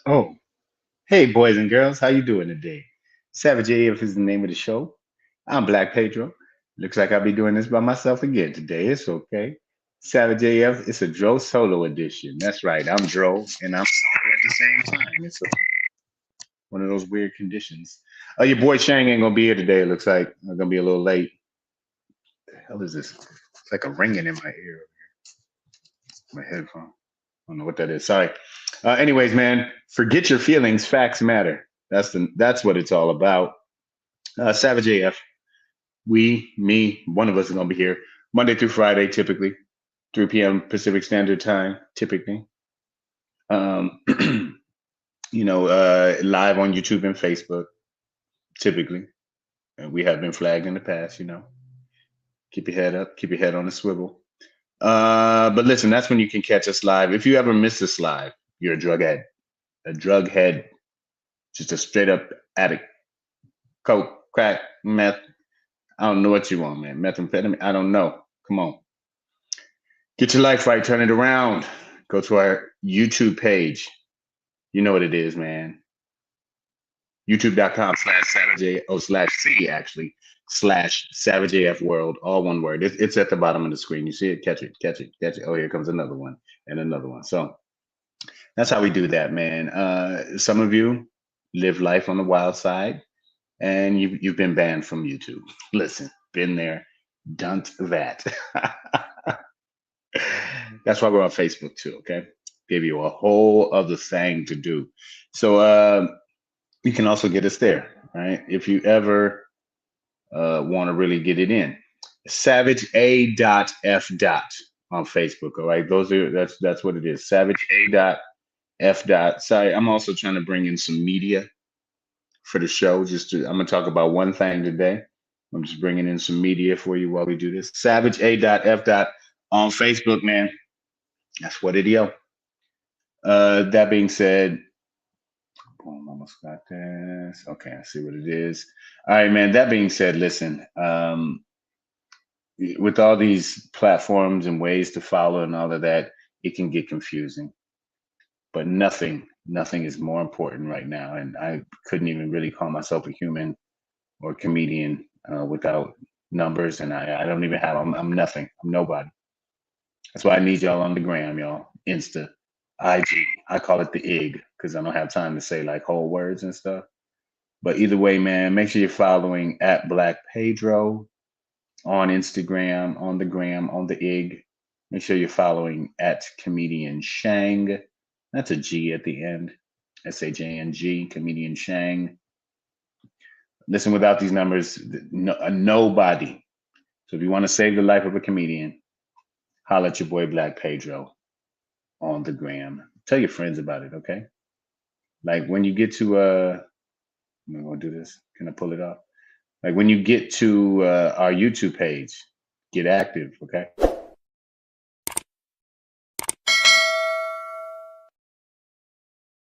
Oh, hey, boys and girls, how you doing today? Savage AF is the name of the show. I'm Black Pedro. Looks like I'll be doing this by myself again today. It's okay. Savage AF, it's a Dro solo edition. That's right, I'm Dro, and I'm solo at the same time. It's one of those weird conditions. Your boy Shang ain't gonna be here today. It looks like I'm gonna be a little late. The hell is this? It's like a ringing in my ear, my headphone. I don't know what that is. Sorry. Anyways, man, forget your feelings. Facts matter. That's what it's all about. Savage AF. Me, one of us is gonna be here Monday through Friday, typically 3 p.m. Pacific Standard Time, typically. Um, live on YouTube and Facebook, typically. And we have been flagged in the past. Keep your head up, keep your head on the swivel. But listen, that's when you can catch us live. If you ever miss us live, you're a drug head, just a straight up addict. Coke, crack, meth. I don't know what you want, man. Methamphetamine. I don't know. Come on. Get your life right. Turn it around. Go to our YouTube page. You know what it is, man. YouTube.com/Savage slash C actually /Savage AF World, all one word. It's at the bottom of the screen. You see it? Catch it, catch it, catch it. Oh, here comes another one and another one. So that's how we do that, man. Some of you live life on the wild side, and you've been banned from YouTube. Listen, been there, done that. That's why we're on Facebook too. Okay, give you a whole other thing to do. So you can also get us there, right? If you ever want to really get it in, Savage A dot F dot on Facebook. All right, that's what it is. Savage A dot F dot. Sorry, I'm also trying to bring in some media for the show. I'm gonna talk about one thing today. I'm just bringing in some media for you while we do this. Savage A dot F dot on Facebook, man. That's what it is. That being said, boom, almost got this. Okay, I see what it is. All right, man. That being said, listen, with all these platforms and ways to follow and all of that, it can get confusing. But nothing is more important right now. And I couldn't even really call myself a human or comedian without numbers. And I don't even have, I'm nothing. I'm nobody. That's why I need y'all on the gram, y'all. Insta, IG. I call it the IG because I don't have time to say like whole words and stuff. But either way, man, make sure you're following at Black Pedro on Instagram, on the gram, on the IG. Make sure you're following at Comedian Shang. That's a G at the end. SHANG, Comedian Shang. Listen, without these numbers, nobody. So if you want to save the life of a comedian, holla at your boy Black Pedro on the gram. Tell your friends about it, okay? Like when you get to I'm gonna do this. Can I pull it off? Like when you get to our YouTube page, get active, okay?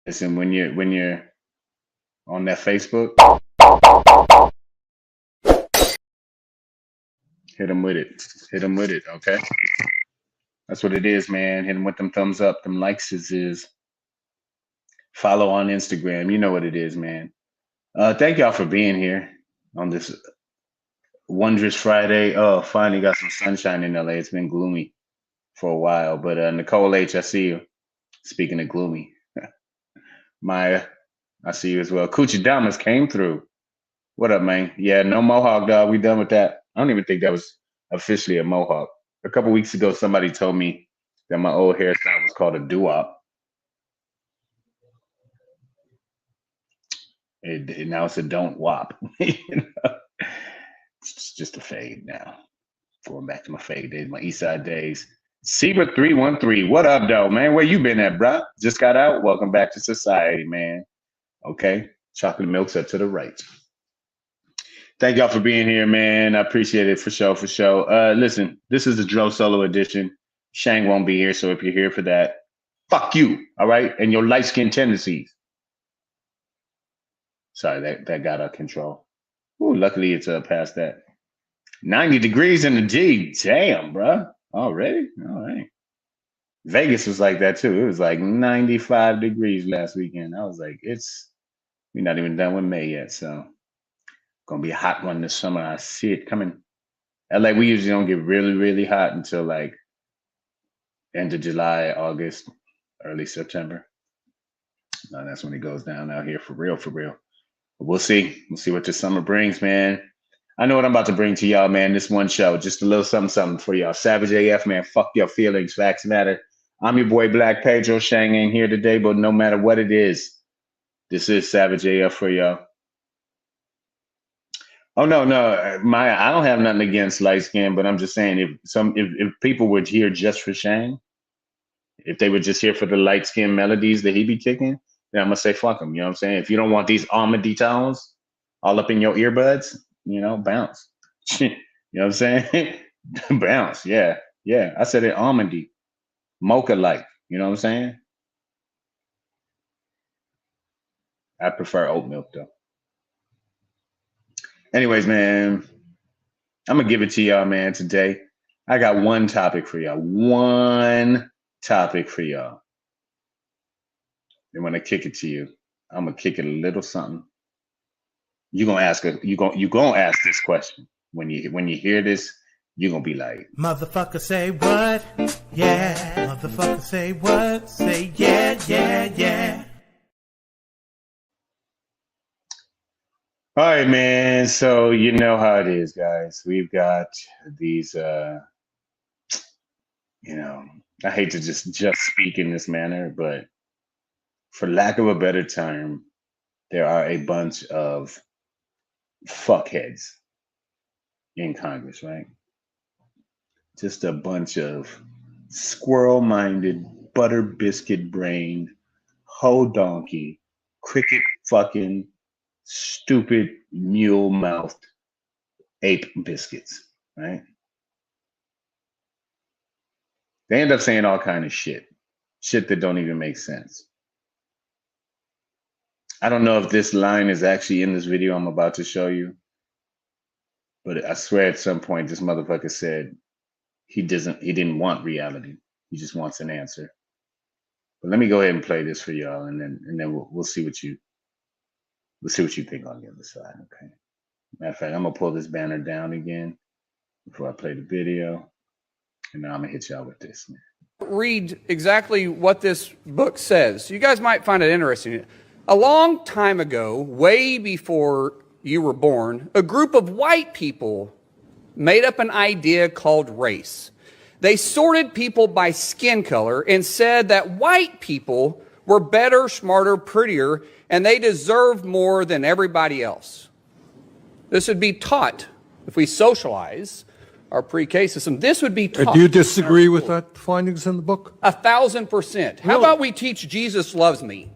Listen, when you're on that Facebook, hit them with it. Hit them with it, okay? That's what it is, man. Hit them with them thumbs up, them likes is. Follow on Instagram. You know what it is, man. Thank y'all for being here on this wondrous Friday. Oh, finally got some sunshine in LA. It's been gloomy for a while, but Nicole H, I see you. Speaking of gloomy, Maya, I see you as well. Coochie Damas came through. What up, man? Yeah, no mohawk, dog. We done with that. I don't even think that was officially a mohawk. A couple weeks ago, somebody told me that my old hairstyle was called a doo-wop. Now it's a don't wop. You know? It's just a fade now. Going back to my fade days, my East Side days. Seabra 313, what up, though, man? Where you been at, bro? Just got out. Welcome back to society, man. Okay, chocolate milk's up to the right. Thank y'all for being here, man. I appreciate it for sure, for sure. Listen, this is the Dro Solo edition. Shang won't be here, so if you're here for that, fuck you, all right? And your light skin tendencies. Sorry, that got out of control. Ooh, luckily it's past that. 90 degrees in the D. Damn, bro. Already? All right. Vegas was like that too. It was like 95 degrees last weekend. I was like, we're not even done with May yet, so gonna be a hot one this summer. I see it coming. LA, we usually don't get really, really hot until like end of July, August, early September. No, that's when it goes down out here for real, for real. But we'll see. We'll see what the summer brings, man. I know what I'm about to bring to y'all, man. This one show, just a little something for y'all. Savage AF, man. Fuck your feelings. Facts matter. I'm your boy Black Pedro. Shang ain't here today, but no matter what it is, this is Savage AF for y'all. Oh no, I don't have nothing against light skin, but I'm just saying if people were here just for Shang, if they were just here for the light skin melodies that he be kicking, then I'm gonna say fuck him. You know what I'm saying? If you don't want these almondy tones all up in your earbuds, you know, bounce. You know what I'm saying? Bounce. Yeah. I said it almondy, mocha like. You know what I'm saying? I prefer oat milk though. Anyways, man, I'm gonna give it to y'all, man. Today, I got one topic for y'all. One topic for y'all. And when I kick it to you, I'm gonna kick it a little something. You gonna ask this question when you hear this. You're gonna be like, motherfucker, say what? Yeah. Motherfucker, say what? Say yeah. All right, man. So you know how it is, guys. We've got these, I hate to just speak in this manner, but for lack of a better term, there are a bunch of fuckheads in Congress, right? Just a bunch of squirrel-minded, butter biscuit-brained, hoe donkey, cricket fucking, stupid mule-mouthed ape biscuits, right? They end up saying all kind of shit that don't even make sense. I don't know if this line is actually in this video I'm about to show you, but I swear at some point this motherfucker said he didn't want reality. He just wants an answer. But let me go ahead and play this for y'all, and then we'll see what you think on the other side. Okay. Matter of fact, I'm gonna pull this banner down again before I play the video, and now I'm gonna hit y'all with this, man. Read exactly what this book says. You guys might find it interesting. A long time ago, way before you were born, a group of white people made up an idea called race. They sorted people by skin color and said that white people were better, smarter, prettier, and they deserved more than everybody else. This would be taught if we socialize our pre-K system. This would be taught. Do you disagree with that findings in the book? 1,000%. How about we teach Jesus loves me?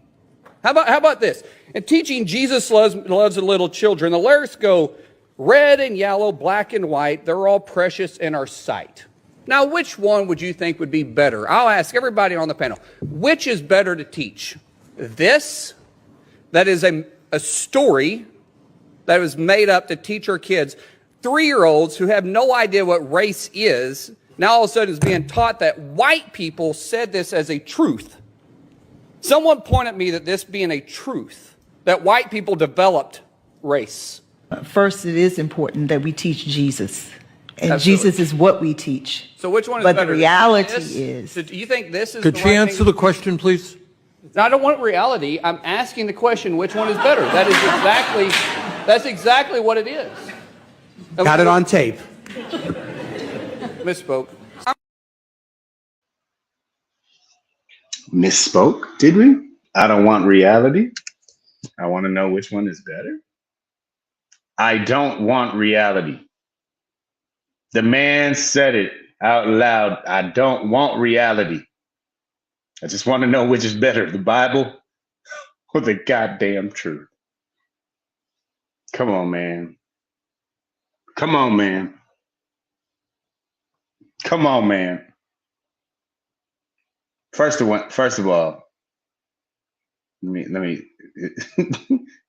How about this? In teaching Jesus loves the little children, the lyrics go, red and yellow, black and white, they're all precious in our sight. Now, which one would you think would be better? I'll ask everybody on the panel, which is better to teach? This, that is a story that was made up to teach our kids, 3-year-olds who have no idea what race is, now all of a sudden is being taught that white people said this as a truth. Someone point at me that this being a truth, that white people developed race. First, it is important that we teach Jesus. And Absolutely. Jesus is what we teach. So which one is but better? But the reality is... So do you think this is Could the she right answer the question, please? No, I don't want reality. I'm asking the question, which one is better? That's exactly what it is. Got it on tape. Misspoke. Misspoke, did we? I don't want reality. I want to know which one is better. I don't want reality. The man said it out loud. I don't want reality. I just want to know which is better, the Bible or the goddamn truth. Come on, man. Come on, man. Come on, man. First of all, let me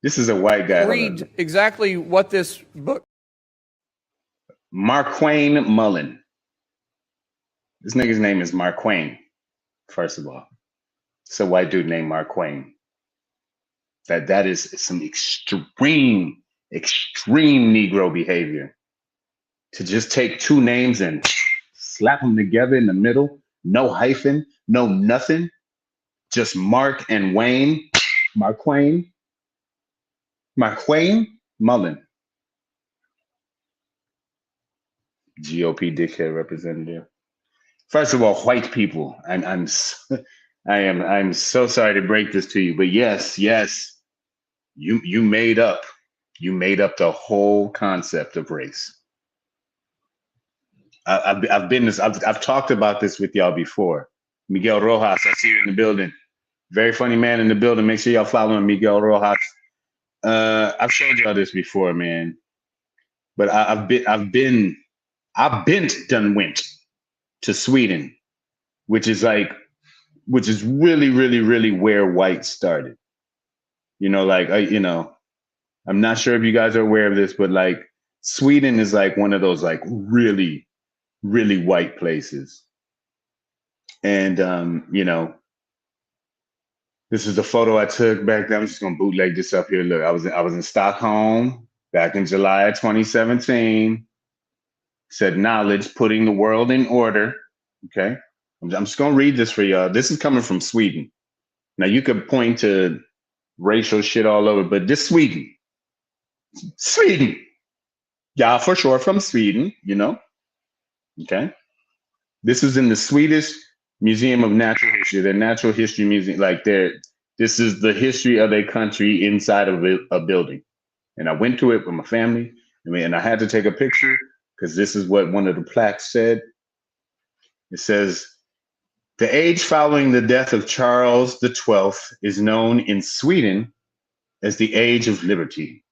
this is a white guy. Read exactly what this book. Marquain Mullen. This nigga's name is Marquain, first of all. It's a white dude named Marquain. That is some extreme Negro behavior. To just take two names and slap them together in the middle, no hyphen, no nothing, just Mark and Wayne, Marquain Mullen, GOP dickhead representative. First of all, white people, I'm so sorry to break this to you, but yes, you made up the whole concept of race. I've talked about this with y'all before. Miguel Rojas, I see you in the building. Very funny man in the building. Make sure y'all following Miguel Rojas. I've showed y'all this before, man. But I've been went to Sweden, which is really where white started. I'm not sure if you guys are aware of this, but like Sweden is like one of those like really white places. And this is a photo I took back then. I'm just gonna bootleg this up here. Look, I was in Stockholm back in July 2017. Said knowledge putting the world in order. Okay. I'm just gonna read this for y'all. This is coming from Sweden. Now you could point to racial shit all over, but this Sweden. Yeah, for sure from Sweden, Okay. This is in the Swedish Museum of Natural History, their Natural History Museum. This is the history of a country inside of a building. And I went to it with my family. And I had to take a picture because this is what one of the plaques said. It says, the age following the death of Charles XII is known in Sweden as the Age of Liberty.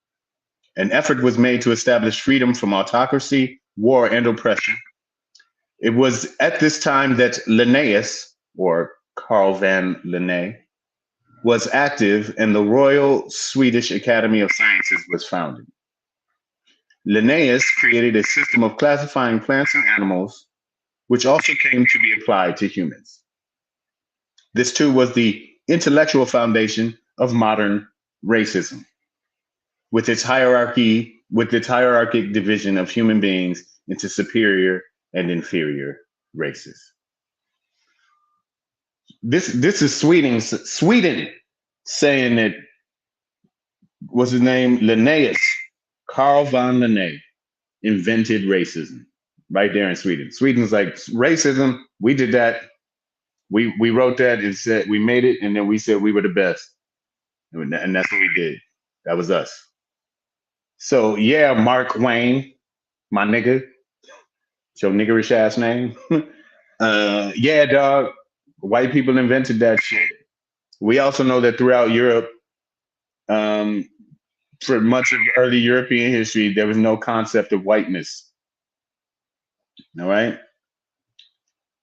An effort was made to establish freedom from autocracy, war, and oppression. It was at this time that Linnaeus, or Carl van Linné, was active and the Royal Swedish Academy of Sciences was founded. Linnaeus created a system of classifying plants and animals, which also came to be applied to humans. This too was the intellectual foundation of modern racism, with its hierarchic division of human beings into superior and inferior races. This is Sweden saying that, what's his name? Linnaeus, Carl von Linné, invented racism right there in Sweden. Sweden's like, racism, we did that. We wrote that and said we made it, and then we said we were the best. And that's what we did. That was us. So yeah, Mark Wayne, my nigga, it's your niggerish ass name. Yeah, dog. White people invented that shit. We also know that throughout Europe, for much of early European history, there was no concept of whiteness. All right.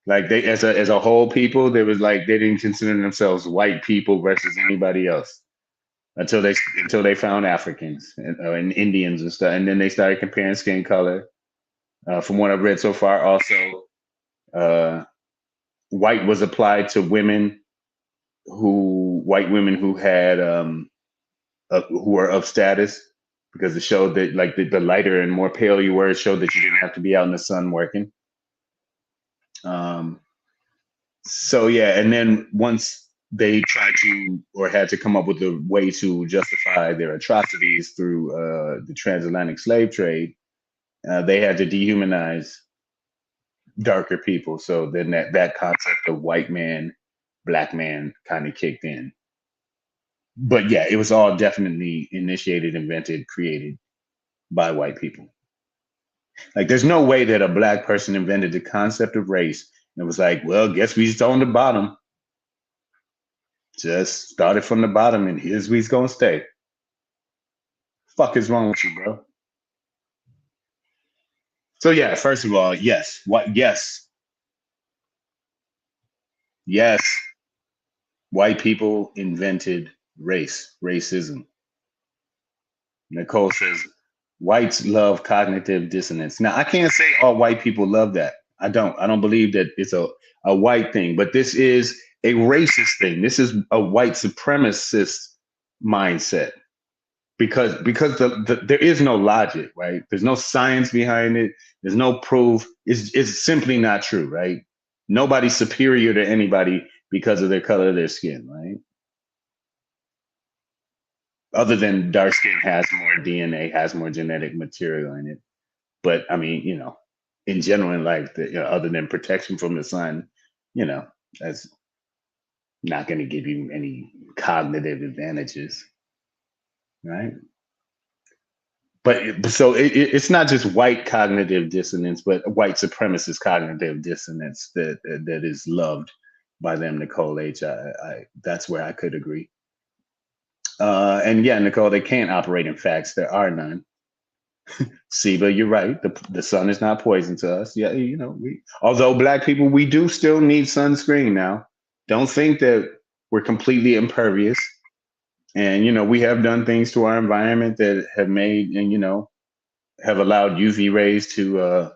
Like they, as a whole people, they didn't consider themselves white people versus anybody else until they found Africans and Indians and stuff, and then they started comparing skin color. From what I've read so far, also, white was applied to white women who had who were of status, because it showed that like the lighter and more pale you were, it showed that you didn't have to be out in the sun working. So yeah, and then once they tried to or had to come up with a way to justify their atrocities through the transatlantic slave trade, they had to dehumanize darker people. So then that concept of white man, black man kind of kicked in. But yeah, it was all definitely initiated, invented, created by white people. Like, there's no way that a black person invented the concept of race and it was like, well, guess we just on the bottom. Just started from the bottom and here's we's gonna stay. Fuck is wrong with you, bro? So yeah, first of all, yes. What yes, white people invented racism. Nicole says whites love cognitive dissonance. Now I can't say all white people love that. I don't believe that it's a white thing, but this is a racist thing. This is a white supremacist mindset because there is no logic, right? There's no science behind it. There's no proof. It's simply not true, right? Nobody's superior to anybody because of their color of their skin, right? Other than dark skin has more DNA, has more genetic material in it. But I mean, in general, in life, other than protection from the sun, that's not going to give you any cognitive advantages, right? But it's not just white cognitive dissonance, but white supremacist cognitive dissonance that is loved by them, Nicole H. That's where I could agree. And yeah, Nicole, they can't operate in facts. There are none. Siba, you're right. The sun is not poison to us. Yeah, although black people, we do still need sunscreen now. Don't think that we're completely impervious. And we have done things to our environment that have made and have allowed UV rays to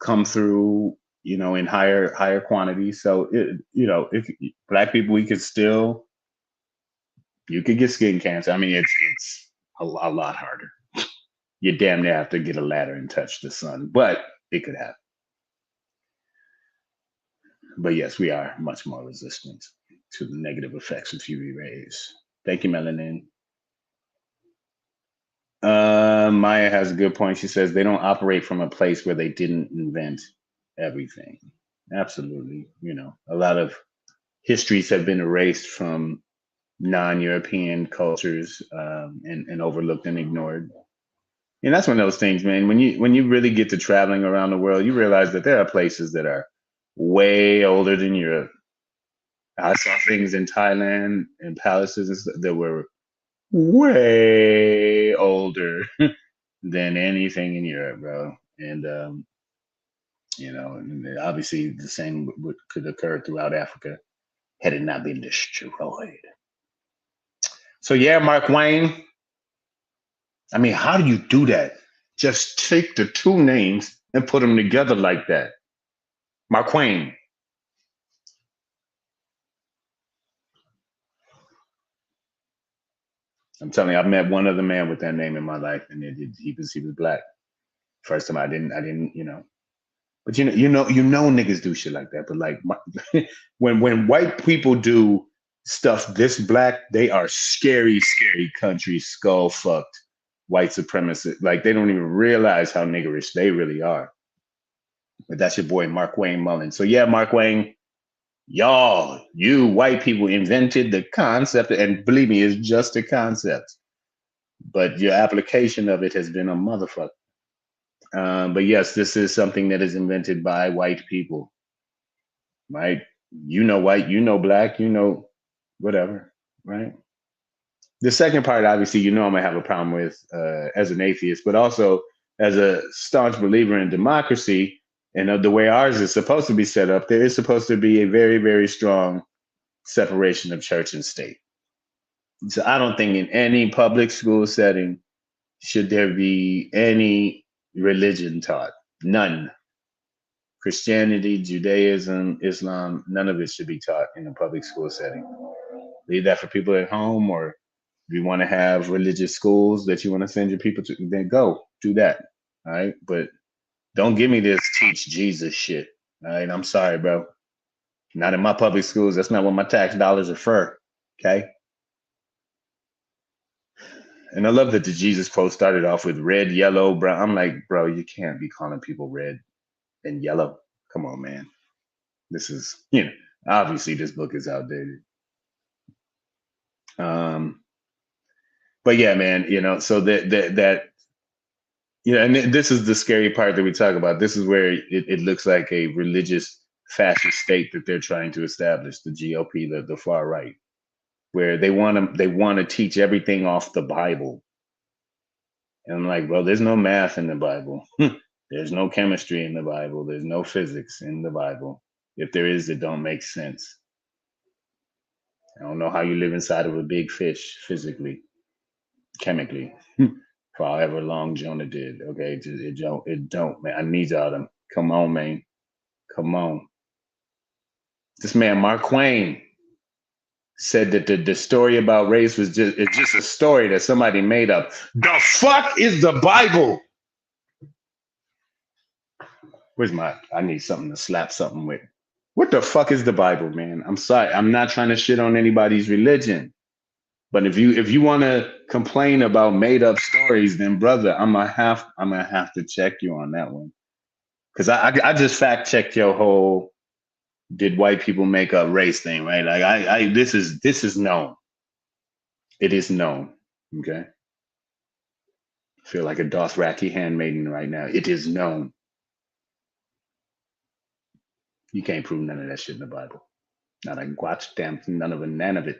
come through, in higher quantities. So if black people, you could get skin cancer. I mean, it's a lot harder. You damn near have to get a ladder and touch the sun, but it could happen. But yes, we are much more resistant to the negative effects of UV rays. Thank you, Melanin. Maya has a good point. She says they don't operate from a place where they didn't invent everything. Absolutely. A lot of histories have been erased from non-European cultures and overlooked and ignored. And that's one of those things, man. When you really get to traveling around the world, you realize that there are places that are way older than Europe. I saw things in Thailand and palaces and stuff that were way older than anything in Europe, bro. And and obviously the same could occur throughout Africa had it not been destroyed. So yeah, Mark Wayne. I mean, how do you do that? Just take the two names and put them together like that. Mark Wayne. I'm telling you, I've met one other man with that name in my life, and he was black. First time I didn't. But niggas do shit like that. But like, when white people do stuff this black, they are scary, scary country skull fucked white supremacists. Like, they don't even realize how niggerish they really are. But that's your boy Mark Wayne Mullen. So yeah, Mark Wayne, you white people invented the concept, and believe me, it's just a concept. But your application of it has been a motherfucker. But yes, this is something that is invented by white people, right? White, black, whatever, right? The second part, obviously, I'm gonna have a problem with as an atheist, but also as a staunch believer in democracy and of the way ours is supposed to be set up, there is supposed to be a very, very strong separation of church and state. So I don't think in any public school setting should there be any religion taught. None. Christianity, Judaism, Islam, none of it should be taught in a public school setting. Leave that for people at home, or if you want to have religious schools that you want to send your people to, then go do that. All right. But don't give me this teach Jesus shit. All right. I'm sorry, bro. Not in my public schools. That's not what my tax dollars are for. Okay. And I love that the Jesus quote started off with red, yellow, brown. I'm like, bro, you can't be calling people red and yellow. Come on, man. This is, obviously this book is outdated. But yeah, man, that and this is the scary part that we talk about. This is where it looks like a religious fascist state that they're trying to establish, the GOP, the far right, where they want to teach everything off the Bible. And I'm like, bro, there's no math in the Bible. There's no chemistry in the Bible. There's no physics in the Bible. If there is, it don't make sense. I don't know how you live inside of a big fish physically, chemically, for however long Jonah did. Okay, it don't, man. I need y'all to come on, man. Come on. This man, Mark Twain, said that the story about race was just a story that somebody made up. The fuck is the Bible? I need something to slap something with. What the fuck is the Bible, man? I'm sorry. I'm not trying to shit on anybody's religion. But if you want to complain about made up stories, then brother, I'm gonna have to check you on that one. Cause I just fact checked your whole did white people make up race thing, right? Like this is known. It is known. Okay. I feel like a Dothraki handmaiden right now. It is known. You can't prove none of that shit in the Bible. Not a watch damn none of it.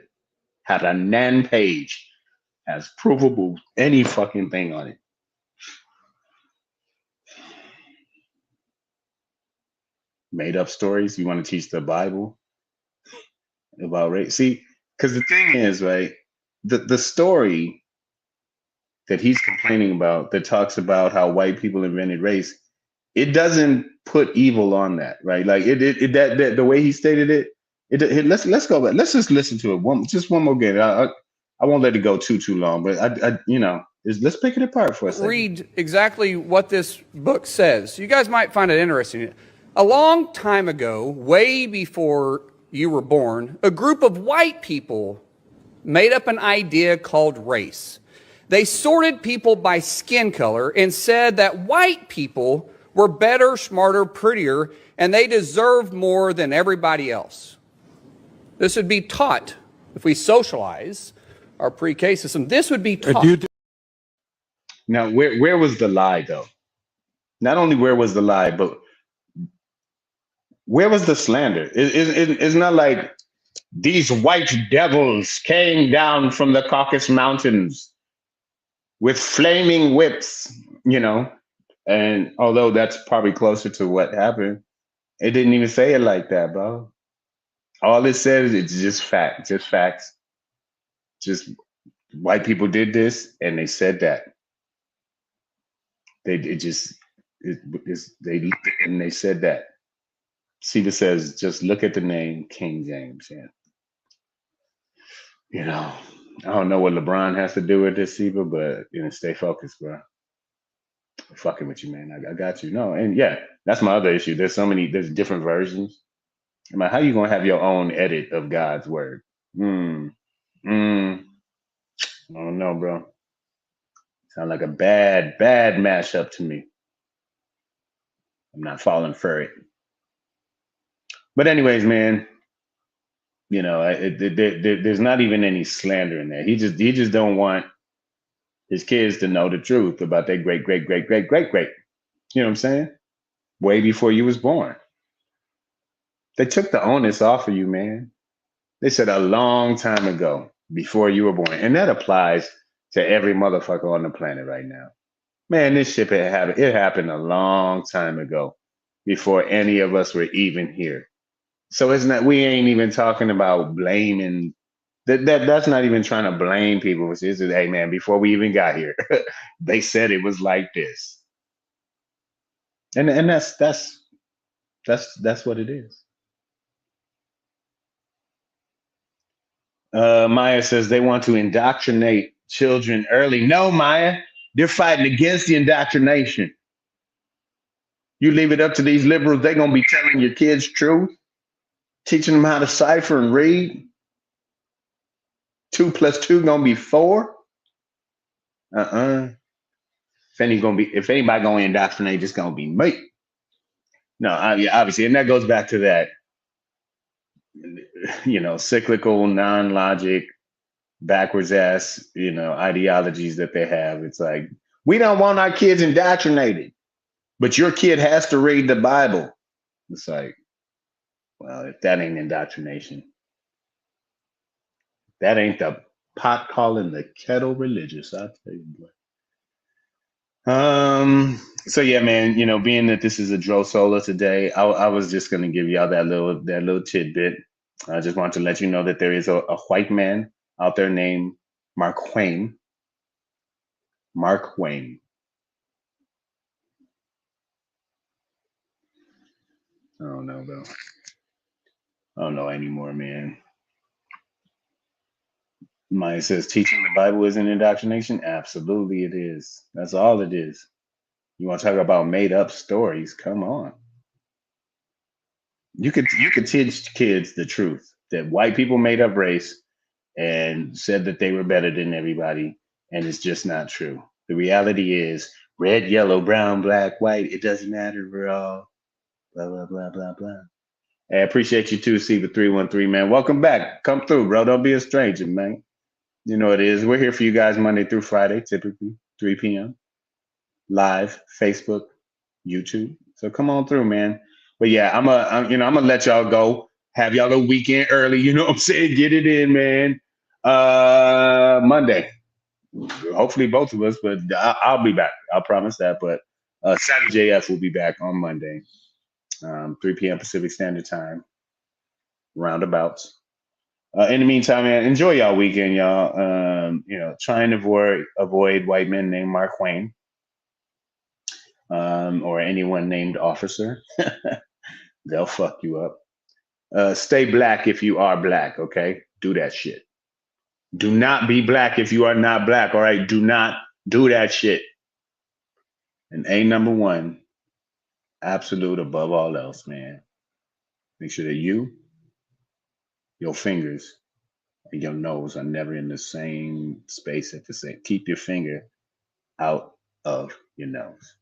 Had a nan page has provable any fucking thing on it. Made up stories. You want to teach the Bible about race? See, because the thing is, right, the story that he's complaining about that talks about how white people invented race, it doesn't put evil on that, right? Like that the way he stated it. Let's go back. Let's just listen to it one more again. I won't let it go too long, but let's pick it apart for a second. Read exactly what this book says. You guys might find it interesting. A long time ago, way before you were born, a group of white people made up an idea called race. They sorted people by skin color and said that white people were better, smarter, prettier, and they deserved more than everybody else. This would be taught if we socialize our pre-K system. This would be taught. Now, where was the lie, though? Not only where was the lie, but where was the slander? It's not like these white devils came down from the Caucasus Mountains with flaming whips, And although that's probably closer to what happened, it didn't even say it like that, bro. All it says is it's just facts. Just white people did this and they said that. They said that. Siva says, just look at the name King James. Yeah. I don't know what LeBron has to do with this, Siva, but stay focused, bro. I'm fucking with you, man. I got you. No, and yeah, that's my other issue. There's different versions. I'm like, how you gonna have your own edit of God's word? I don't know, bro. Sound like a bad mashup to me. I'm not falling for it. But anyways, man, there's not even any slander in there. He just don't want his kids to know the truth about their great. You know what I'm saying? Way before you was born. They took the onus off of you, man. They said a long time ago, before you were born. And that applies to every motherfucker on the planet right now. Man, this shit it happened a long time ago, before any of us were even here. So we ain't even talking about blaming. That's not even trying to blame people. It's just, hey man, before we even got here, they said it was like this. And that's what it is. Maya says they want to indoctrinate children early. No, Maya, they're fighting against the indoctrination. You leave it up to these liberals, they're going to be telling your kids truth, teaching them how to cipher and read. 2 + 2 going to be 4. If anybody going to indoctrinate, it's going to be me. No, obviously, and that goes back to that, cyclical, non-logic, backwards ass, ideologies that they have. It's like, we don't want our kids indoctrinated, but your kid has to read the Bible. It's like, well, if that ain't indoctrination, that ain't the pot calling the kettle religious, I'll tell you what. So yeah, man, being that this is a Dro Solo today, I was just gonna give y'all that little tidbit. I just want to let you know that there is a white man out there named Mark Twain. Mark Twain. I don't know though. I don't know anymore, man. Mine says teaching the Bible isn't indoctrination. Absolutely, it is. That's all it is. You want to talk about made up stories? Come on. You could teach kids the truth that white people made up race and said that they were better than everybody, and it's just not true. The reality is red, yellow, brown, black, white. It doesn't matter. We're all blah blah blah blah blah. Hey, I appreciate you too, Steve 313, man. Welcome back. Come through, bro. Don't be a stranger, man. You know it is. We're here for you guys Monday through Friday, typically 3 p.m. live, Facebook, YouTube. So come on through, man. But yeah, I'm gonna let y'all go. Have y'all a weekend early. You know what I'm saying? Get it in, man. Monday. Hopefully both of us, but I'll be back. I'll promise that. But Savage AF will be back on Monday, 3 p.m. Pacific Standard Time, roundabouts. In the meantime, man, enjoy y'all weekend, y'all. Try and avoid white men named Mark Twain, or anyone named Officer. They'll fuck you up. Stay black if you are black, okay? Do that shit. Do not be black if you are not black, all right? Do not do that shit. And number one, absolute above all else, man. Make sure that your fingers, and your nose are never in the same space at the same. Keep your finger out of your nose.